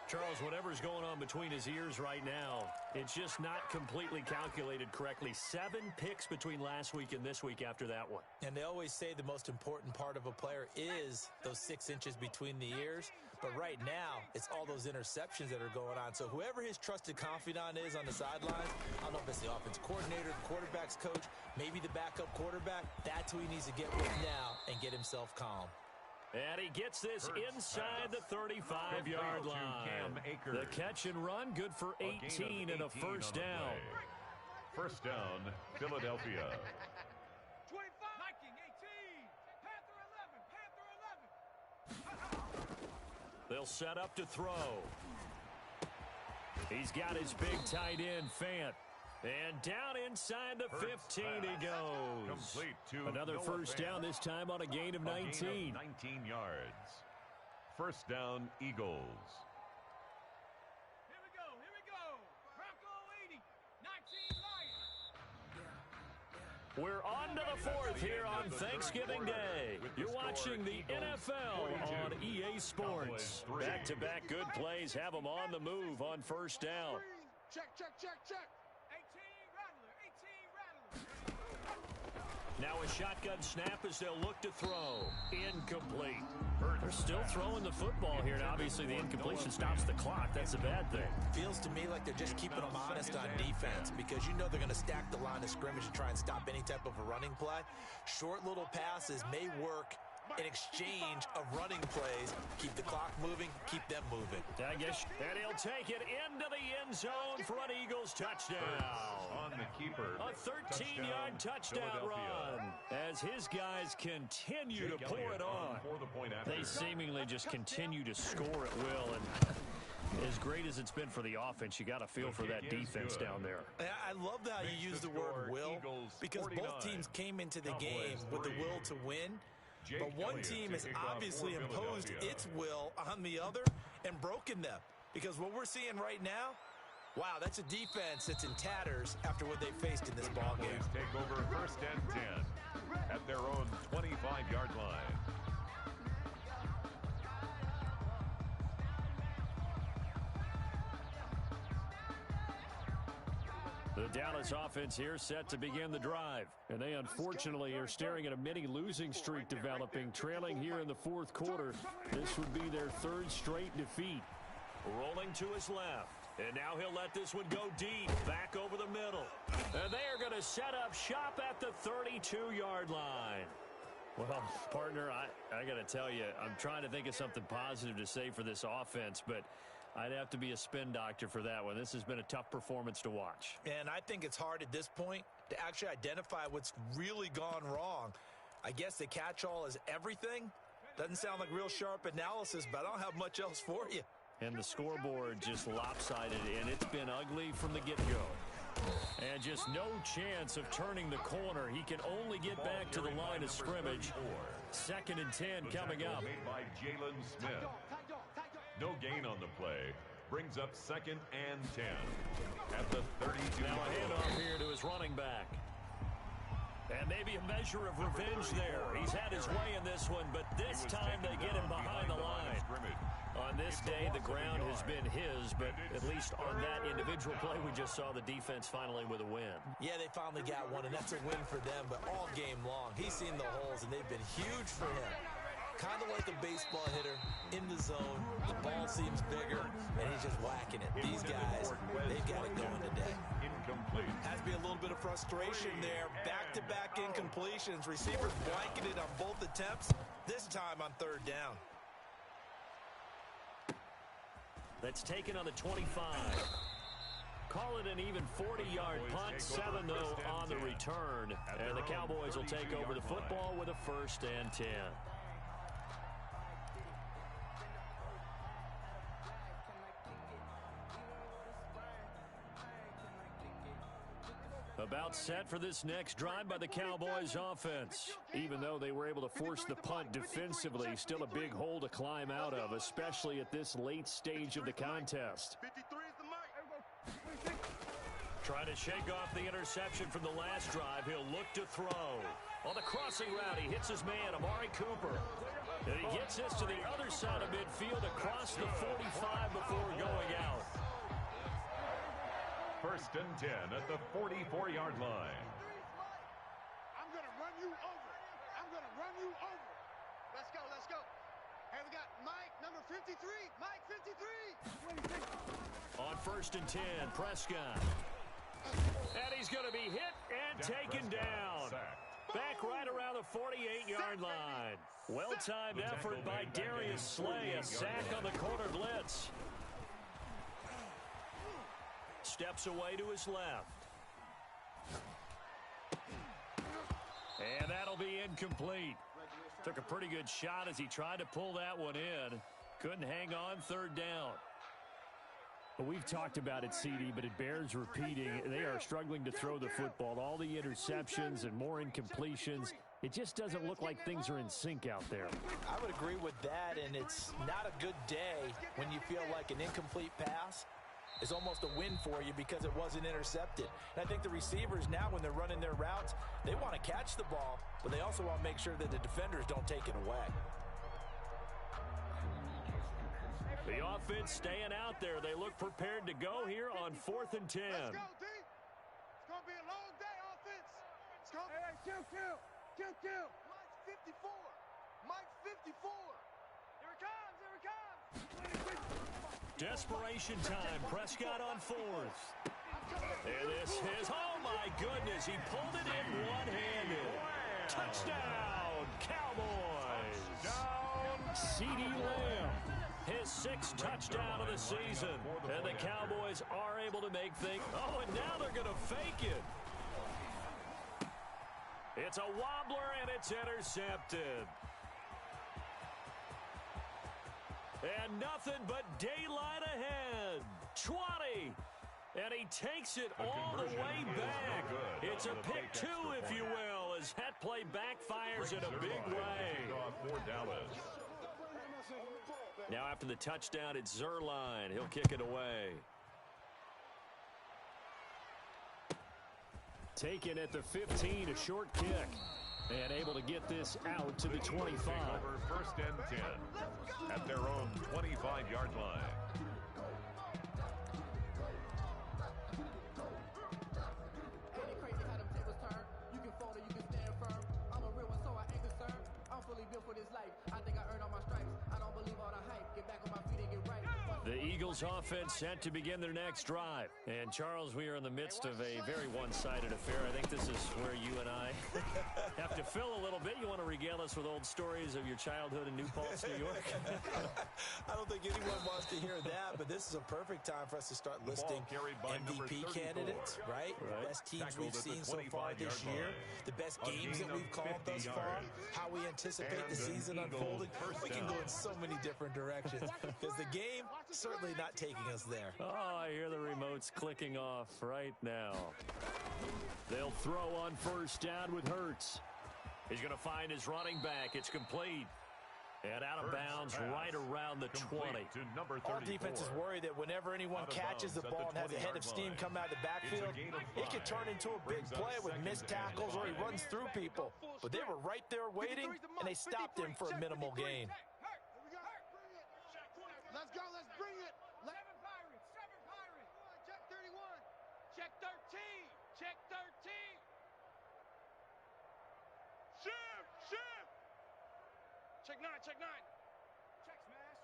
Charles, whatever's going on between his ears right now, it's just not completely calculated correctly. 7 picks between last week and this week after that one. And they always say the most important part of a player is those 6 inches between the ears. But right now, it's all those interceptions that are going on. So whoever his trusted confidant is on the sidelines, I don't know if it's the offense coordinator, the quarterback's coach, maybe the backup quarterback, that's who he needs to get with now and get himself calm. And he gets this inside the 35-yard line. The catch and run, good for 18 and a first down. First down, Philadelphia. 25. Viking 18. Panther 11. Panther 11. They'll set up to throw. He's got his big tight end, Fant. And down inside the 15 he goes. Complete to another first down, this time on a gain of 19. 19 yards. First down, Eagles. Here we go. Bronco 80. 19 Lions. We're on to the 4th here on Thanksgiving Day. You're watching the NFL on EA Sports. Back-to-back good plays have them on the move on first down. Check. 18 Rattler. Now a shotgun snap as they'll look to throw. Incomplete. They're still throwing the football here, and obviously the incompletion stops the clock. That's a bad thing. Feels to me like they're just keeping them honest on defense because you know they're going to stack the line of scrimmage and try and stop any type of a running play. Short little passes may work in exchange of running plays. Keep the clock moving, keep them moving. And he'll take it into the end zone for an Eagles touchdown. On the keeper. A 13-yard touchdown run as his guys continue to pour it on. They seemingly just continue to score at will. And as great as it's been for the offense, you got to feel for that defense down there. I love how you use the word will because both teams came into the game with the will to win. But one team has obviously imposed its will on the other and broken them. Because what we're seeing right now, wow, that's a defense that's in tatters after what they faced in this ballgame. Take over first and 10 at their own 25-yard line. The Dallas offense here set to begin the drive. And they unfortunately are staring at a mini losing streak developing, trailing here in the fourth quarter. This would be their third straight defeat. Rolling to his left. And now he'll let this one go deep, back over the middle. And they are going to set up shop at the 32-yard line. Well, partner, I got to tell you, I'm trying to think of something positive to say for this offense, but I'd have to be a spin doctor for that one. This has been a tough performance to watch. And I think it's hard at this point to actually identify what's really gone wrong. I guess the catch-all is everything. Doesn't sound like real sharp analysis, but I don't have much else for you. And the scoreboard just lopsided, and it's been ugly from the get-go. And just no chance of turning the corner. He can only get back to the line of scrimmage. 2nd and 10 coming up. Made by Jalen Smith. No gain on the play. Brings up 2nd and 10 at the 32. Now a handoff here to his running back. And maybe a measure of revenge there. He's had his way in this one, but this time they get him behind the line. On this day, the ground has been his, but at least on that individual play, we just saw the defense finally with a win. Yeah, they finally got one, and that's a win for them, but all game long, he's seen the holes, and they've been huge for him. Kind of like a baseball hitter in the zone. The ball seems bigger, and he's just whacking it. These guys, they've got it going today. Incomplete. Has to be a little bit of frustration there. Back-to-back incompletions. Receivers blanketed on both attempts, this time on 3rd down. That's taken on the 25. Call it an even 40-yard punt. 7, though, on the return. And the Cowboys will take over the football with a 1st and 10. About set for this next drive by the Cowboys offense. Even though they were able to force the punt defensively, still a big hole to climb out of, especially at this late stage of the contest. Trying to shake off the interception from the last drive. He'll look to throw. On the crossing route, he hits his man, Amari Cooper. And he gets this to the other side of midfield across the 45 before going out. 1st and 10 at the 44-yard line. I'm going to run you over. I'm going to run you over. Let's go, let's go. Hey, we got Mike, number 53. Mike, 53. On 1st and 10, Prescott. And he's going to be hit and taken down. Back right around the 48-yard line. Well-timed effort by Darius Slay. A sack on the corner blitz. Steps away to his left. And that'll be incomplete. Took a pretty good shot as he tried to pull that one in. Couldn't hang on 3rd down. Well, we've talked about it, CD, but it bears repeating. They are struggling to throw the football. All the interceptions and more incompletions. It just doesn't look like things are in sync out there. I would agree with that, and it's not a good day when you feel like an incomplete pass is almost a win for you because it wasn't intercepted. And I think the receivers now, when they're running their routes, they want to catch the ball, but they also want to make sure that the defenders don't take it away. The offense staying out there. They look prepared to go here on 4th and 10. Let's go, D. It's going to be a long day, offense. It's going to be... Hey, kill. Mike 54. Mike 54. Here it comes, here it comes. Desperation time. Prescott on 4th. And this is, oh my goodness, he pulled it in one-handed. Touchdown, Cowboys. Touchdown, CD Lamb. His 6th touchdown of the season. And the Cowboys are able to make things. Oh, and now they're going to fake it. It's a wobbler, and it's intercepted. And nothing but daylight ahead. 20. And he takes it all the way back. It's a pick 2, if you will, as that play backfires in a big way. Now after the touchdown, it's Zerline. He'll kick it away. Taken at the 15, a short kick. And able to get this out to the 25. 1st and 10 at their own 25-yard line. Eagles offense set to begin their next drive. And, Charles, we are in the midst of a very one-sided affair. I think this is where you and I have to fill a little bit. You want to regale us with old stories of your childhood in New Paltz, New York? I don't think anyone wants to hear that, but this is a perfect time for us to start listing MVP candidates, right? The best teams we've seen so far this year, the best games that we've called thus far, how we anticipate the season unfolding. We can go in so many different directions because the game certainly not taking us there. Oh, I hear the remotes clicking off right now. They'll throw on first down with Hurts. He's going to find his running back. It's complete. And out of bounds right around the 20. Our defense is worried that whenever anyone catches the ball and has a head of steam come out of the backfield, it can turn into a big play with missed tackles or he runs through people. But they were right there waiting, and they stopped him for a minimal gain. Let's go, let's bring it. 7 Pirates. Check 31. Check 13. Check 13. Shift. Check 9, check 9. Check smash.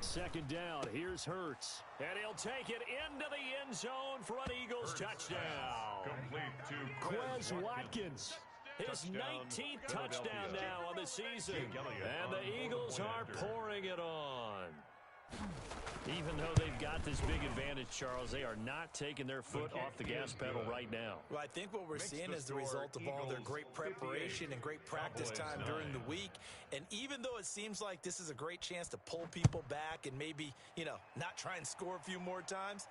Second down, here's Hurts. And he'll take it into the end zone for an Eagles touchdown. Complete to Quez Watkins. His 19th touchdown now on the season. And the Eagles are pouring it on. Even though they've got this big advantage, Charles, they are not taking their foot off the gas pedal right now. Well, I think what we're seeing is the result of all their great preparation and great practice time during the week. And even though it seems like this is a great chance to pull people back and maybe, not try and score a few more times,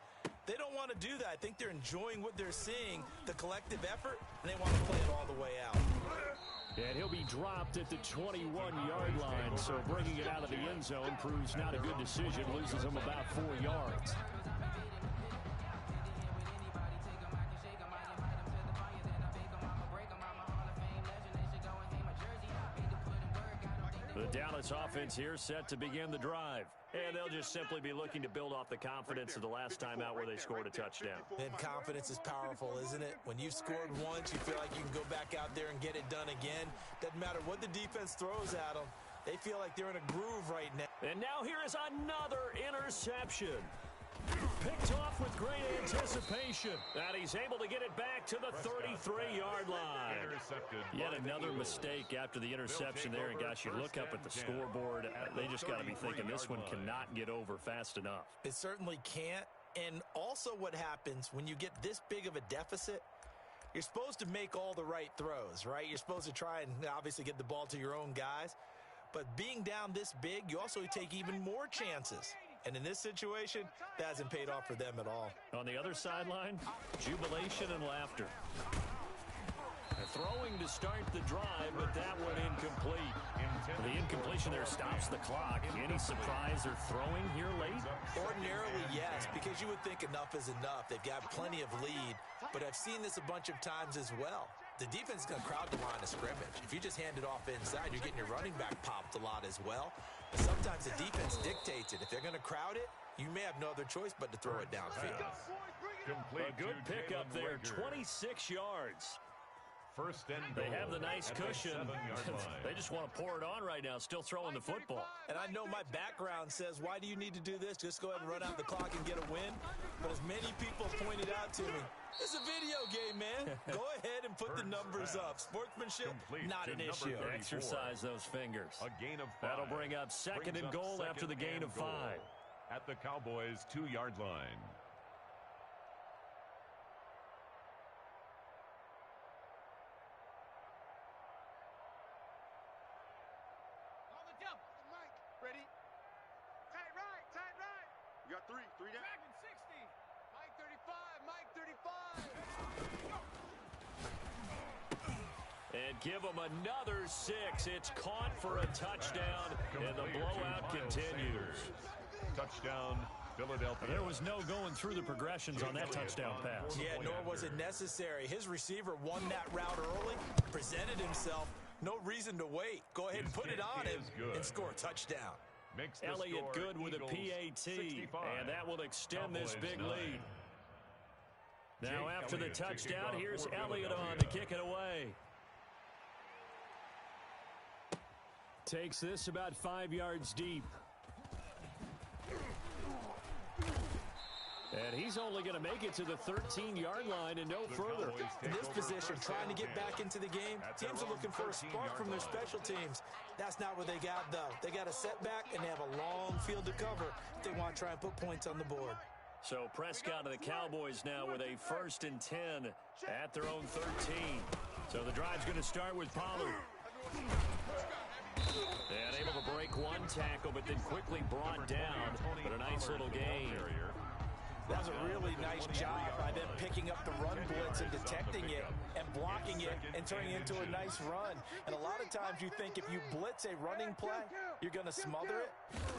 they don't want to do that. I think they're enjoying what they're seeing, the collective effort, and they want to play it all the way out. And he'll be dropped at the 21-yard line, so bringing it out of the end zone proves not a good decision, loses him about 4 yards. The Dallas offense here set to begin the drive. And they'll just simply be looking to build off the confidence of the last time out where they scored a touchdown. And confidence is powerful, isn't it? When you've scored once, you feel like you can go back out there and get it done again. Doesn't matter what the defense throws at them. They feel like they're in a groove right now. And now here is another interception. Picked off with great anticipation. And he's able to get it back to the 33-yard line. Yet another mistake after the interception there. And, gosh, you look up at the scoreboard. They just got to be thinking this one cannot get over fast enough. It certainly can't. And also what happens when you get this big of a deficit, you're supposed to make all the right throws, right? You're supposed to try and obviously get the ball to your own guys. But being down this big, you also take even more chances. And in this situation, that hasn't paid off for them at all. On the other sideline, jubilation and laughter. Throwing to start the drive, but that one incomplete. The incompletion there stops the clock. Any surprise they're throwing here late? Ordinarily, yes, because you would think enough is enough. They've got plenty of lead, but I've seen this a bunch of times as well. The defense is going to crowd the line of scrimmage. If you just hand it off inside, you're getting your running back popped a lot as well. But sometimes the defense dictates it. If they're going to crowd it, you may have no other choice but to throw it downfield. A good pickup there, 26 yards. First and they have the nice cushion. They just want to pour it on right now, still throwing the football. And I know my background says, why do you need to do this? Just go ahead and run out the clock and get a win. But as many people pointed out to me, it's a video game, man. Go ahead and put the numbers up. Sportsmanship, not an issue. Exercise those fingers. A gain of 5. That'll bring up second and goal after the gain of 5. At the Cowboys' 2-yard line. Ready? Tight right. We got 3 down. Dragon 60. Mike 35. And give them another 6. It's caught for a touchdown, and the blowout continues. Touchdown, Philadelphia. There was no going through the progressions on that touchdown pass. Yeah, nor was it necessary. His receiver won that route early, presented himself. No reason to wait. Go ahead and put it on him and score a touchdown. Elliott good with a PAT, and that will extend this big lead. Now after the touchdown, here's Elliott on to kick it away. Takes this about 5 yards deep. And he's only going to make it to the 13-yard line and no further. In this position, trying to get back into the game, teams are looking for a spark from their special teams. That's not what they got, though. They got a setback, and they have a long field to cover if they want to try and put points on the board. So Prescott and the Cowboys now with a 1st and 10 at their own 13. So the drive's going to start with Pollard. And able to break one tackle, but then quickly brought down. But a nice little gain. That was a really nice job by them picking up the run blitz and detecting it and blocking it and turning it into a nice run. And a lot of times you think if you blitz a running play, you're going to smother it.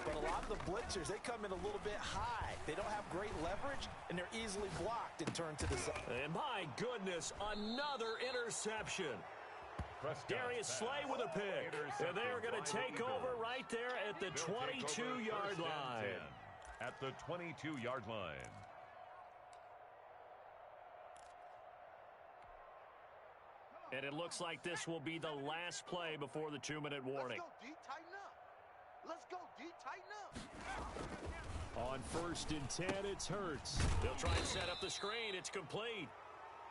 But a lot of the blitzers, they come in a little bit high. They don't have great leverage, and they're easily blocked and turned to the side. And my goodness, another interception. Darius Slay with a pick. And they are going to take over right there at the 22-yard line. At the 22-yard line. And it looks like this will be the last play before the 2-minute warning. Let's go, D. Tighten up. Let's go, D. Tighten up. On 1st and 10, it's Hurts. They'll try and set up the screen. It's complete.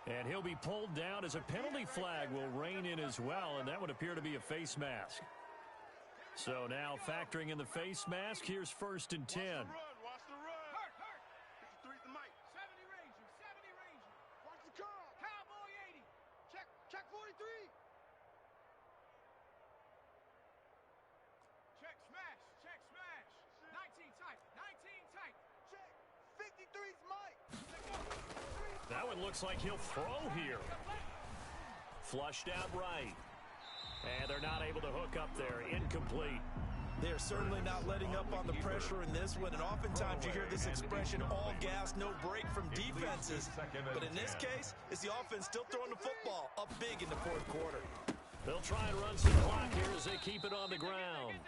And he'll be pulled down as a penalty flag will rein in as well, and that would appear to be a face mask. So now factoring in the face mask, here's 1st and 10. Watch the run. Hurt. 53's the mic. 70 Ranger. Watch the curl. Cowboy 80. Check 43. Check smash. 19 tight. Check. 53's Mike. That one looks like he'll throw here. Flushed out right. And they're not able to hook up there. Incomplete. They're certainly not letting up on the pressure in this one, and oftentimes you hear this expression, all gas, no break from defenses. But in this case, it's the offense still throwing the football up big in the 4th quarter. They'll try and run some clock here as they keep it on the ground.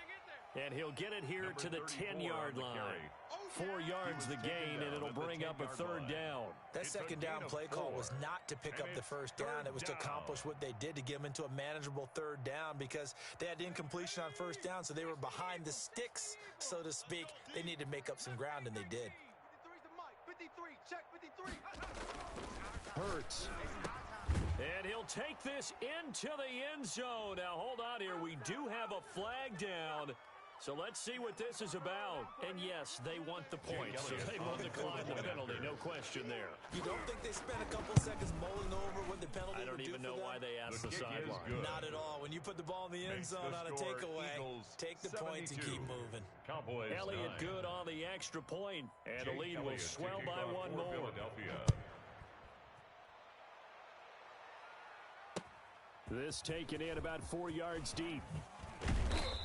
And he'll get it here to the 10-yard line. 4 yards the gain, and it'll bring up a 3rd down. That 2nd down play call was not to pick up the 1st down. It was to accomplish what they did to get them into a manageable 3rd down because they had incompletion on 1st down, so they were behind the sticks, so to speak. They needed to make up some ground, and they did. 53's the mic. 53. Check 53. Hurts. And he'll take this into the end zone. Now, hold on here. We do have a flag down. So let's see what this is about. And yes, they want the points, so they will decline the penalty, no question there. You don't think they spent a couple seconds mulling over what the penalty would do for them? I don't even know why they asked the sideline. Not at all. When you put the ball in the end zone on a takeaway, take the points and keep moving. Elliott good on the extra point, and the lead will swell by one more. This taken in about 4 yards deep.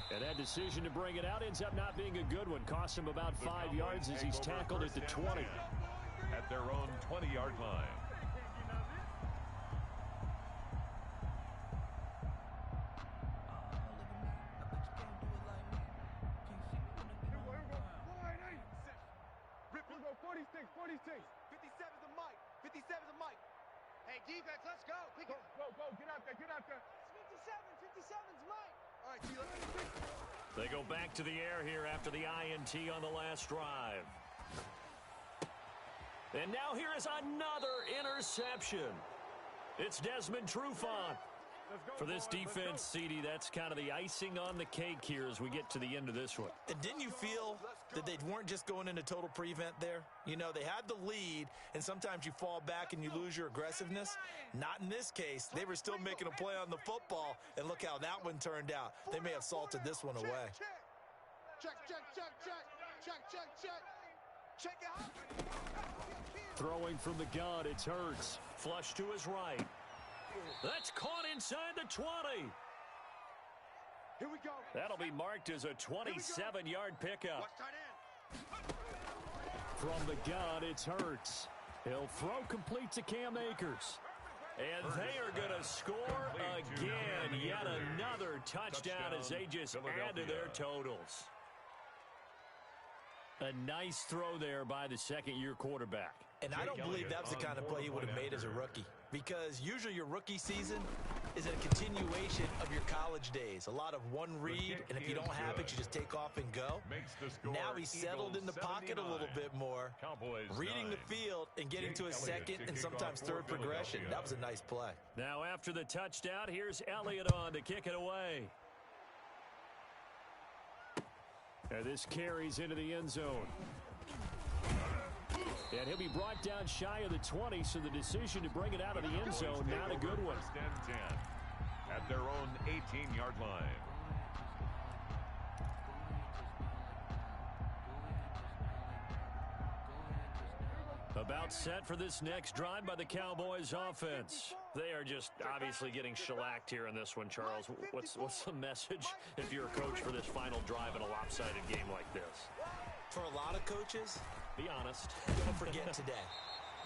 And that decision to bring it out ends up not being a good one. Costs him about 5 yards as he's tackled at the 20. At their own 20-yard line. Rip, 46. 57's the mic. 57's the mic. Hey, defense, let's go. Go. Get out there. 57's Mike. All right, T, let's They go back to the air here after the INT on the last drive. And now here is another interception. It's Desmond Trufant. For this defense, CD, that's kind of the icing on the cake here as we get to the end of this one. And didn't you feel that they weren't just going into total prevent there? You know, they had the lead, and sometimes you fall back and you lose your aggressiveness. Not in this case. They were still making a play on the football, and look how that one turned out. They may have salted this one away. Check it out. Throwing from the gun, it's Hurts. Flush to his right. That's caught inside the 20. Here we go. That'll be marked as a 27-yard pickup. Watch tight end. From the gun, it's Hurts. He'll throw complete to Cam Akers. And they are going to score again. Yet another touchdown as they just add to their totals. A nice throw there by the second-year quarterback. And I don't believe that was the kind of play he would have made as a rookie. Because usually your rookie season, is a continuation of your college days. A lot of one read, and if you don't have it, you just take off and go. Now he's settled in the pocket a little bit more, reading the field and getting to a second and sometimes third progression. That was a nice play. Now after the touchdown, here's Elliott on to kick it away. And this carries into the end zone. And he'll be brought down shy of the 20, so the decision to bring it out of the end zone, not a good one. First and 10 at their own 18-yard line. About set for this next drive by the Cowboys offense. They are just obviously getting shellacked here in this one, Charles. What's the message if you're a coach for this final drive in a lopsided game like this? For a lot of coaches, be honest. Don't forget today.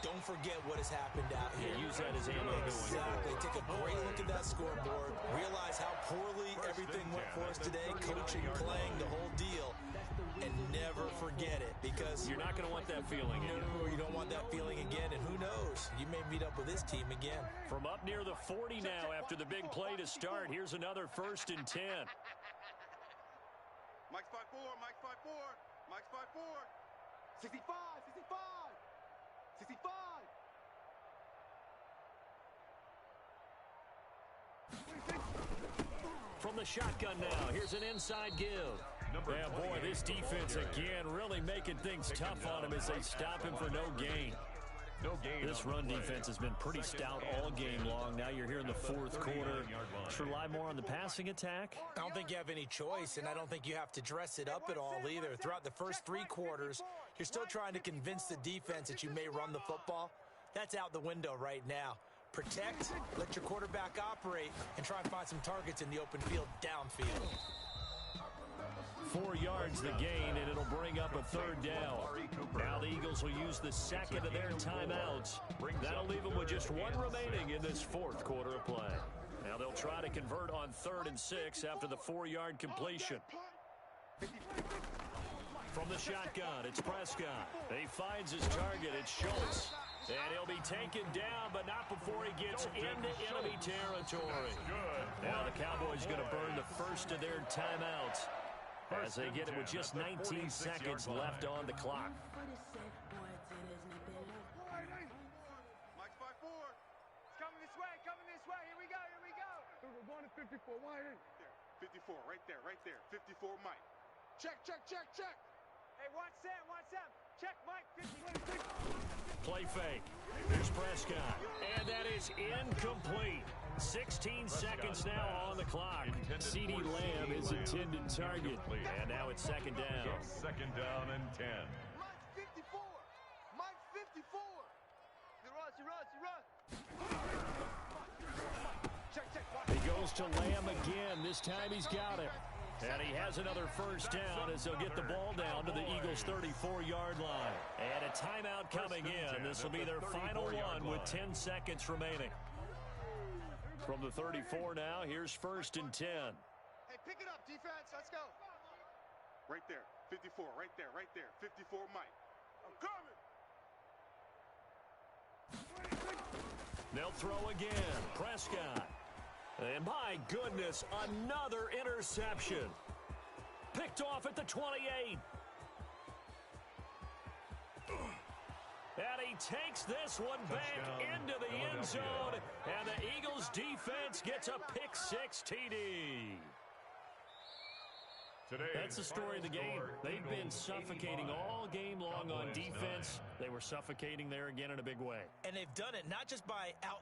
Don't forget what has happened out here. Yeah, use that as ammo going Exactly. Take a great look at that scoreboard. Realize how poorly everything went for us today. Coaching, playing, the whole deal. And never forget it, because you're not going to want that feeling again. No, you don't want that feeling again, and who knows? You may meet up with this team again. From up near the 40 now after the big play to start. Here's another 1st and 10. Mike's 5-4, Mike's 5-4, Mike's 5-4. 65, 65, 65. From the shotgun now, here's an inside give. Yeah, boy, this defense again really making things tough on him as they stop him for no gain. This run defense has been pretty stout all game long. Now you're here in the 4th quarter. Let's rely more on the passing attack. I don't think you have any choice, and I don't think you have to dress it up at all either. Throughout the first 3 quarters, you're still trying to convince the defense that you may run the football. That's out the window right now. Protect, let your quarterback operate, and try and find some targets in the open field downfield. 4 yards the gain, and it'll bring up a 3rd down. Now the Eagles will use the second of their timeouts. That'll leave them with just 1 remaining in this 4th quarter of play. Now they'll try to convert on 3rd and 6 after the 4-yard completion. From the shotgun, it's Prescott. He finds his target. It's Schultz. And he'll be taken down, but not before he gets into enemy territory. Now the Cowboys going to burn the first of their timeouts as they get it with just 19 seconds left on the clock. Mike's 5-4. It's coming this way, Here we go, We're going to 54, wide in. There, 54, right there. 54, Mike. Check. Hey, watch Sam. Check, Mike. 56. Play fake. There's Prescott. And that is incomplete. 16 seconds now on the clock. CeeDee Lamb is intended target. And now it's 2nd down. 2nd down and 10. Mike's 54. He runs. Check. He goes to Lamb again. This time he's got it. And he has another 1st down as they'll get the ball down to the Eagles' 34-yard line. And a timeout coming in. This will be their final one with 10 seconds remaining. From the 34 now, here's 1st and 10. Hey, pick it up, defense. Let's go. Right there. 54, right there. 54, Mike. I'm coming. They'll throw again. Prescott. And my goodness, another interception. Picked off at the 28. And he takes this one back into the end zone. And the Eagles defense gets a pick-6 TD. That's the story of the game. They've been suffocating all game long on defense. They were suffocating there again in a big way. And they've done it not just by out